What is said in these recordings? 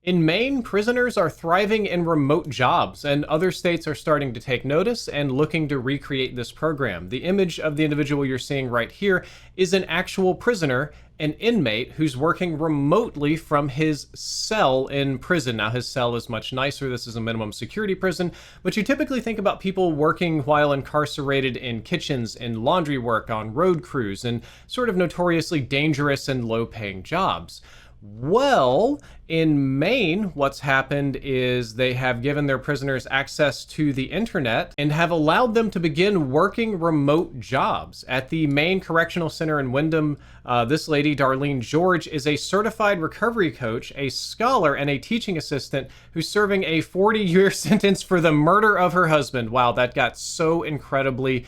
In Maine, prisoners are thriving in remote jobs, and other states are starting to take notice and looking to recreate this program. The image of the individual you're seeing right here is an actual prisoner, an inmate who's working remotely from his cell in prison. Now, his cell is much nicer. This is a minimum security prison, but you typically think about people working while incarcerated in kitchens, in laundry work, on road crews, and sort of notoriously dangerous and low paying jobs. Well, in Maine, what's happened is they have given their prisoners access to the internet and have allowed them to begin working remote jobs. At the Maine Correctional Center in Windham, this lady, Darlene George, is a certified recovery coach, a scholar, and a teaching assistant who's serving a 40-year sentence for the murder of her husband. Wow, that got so incredibly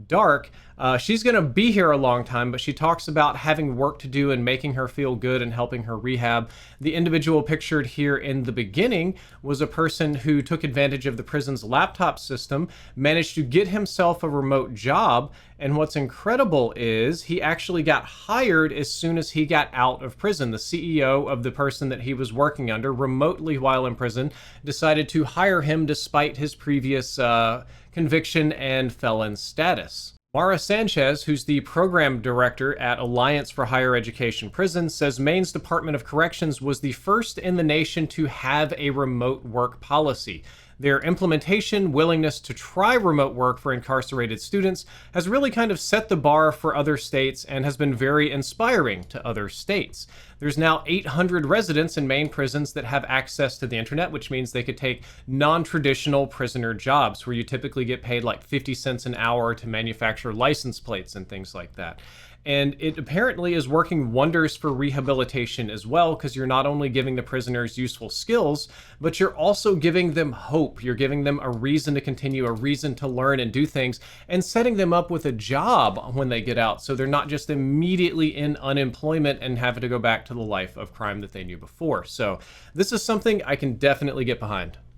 dark. She's going to be here a long time, but she talks about having work to do and making her feel good and helping her rehab. The individual pictured here in the beginning was a person who took advantage of the prison's laptop system, managed to get himself a remote job, and what's incredible is he actually got hired as soon as he got out of prison. The CEO of the person that he was working under remotely while in prison decided to hire him despite his previous conviction and felon status. Mara Sanchez, who's the program director at Alliance for Higher Education Prisons, says Maine's Department of Corrections was the first in the nation to have a remote work policy. Their implementation, willingness to try remote work for incarcerated students has really kind of set the bar for other states and has been very inspiring to other states. There's now 800 residents in Maine prisons that have access to the internet, which means they could take non-traditional prisoner jobs where you typically get paid like 50 cents an hour to manufacture license plates and things like that. And it apparently is working wonders for rehabilitation as well, because you're not only giving the prisoners useful skills, but you're also giving them hope. You're giving them a reason to continue, a reason to learn and do things, and setting them up with a job when they get out, so they're not just immediately in unemployment and having to go back to the life of crime that they knew before. So this is something I can definitely get behind.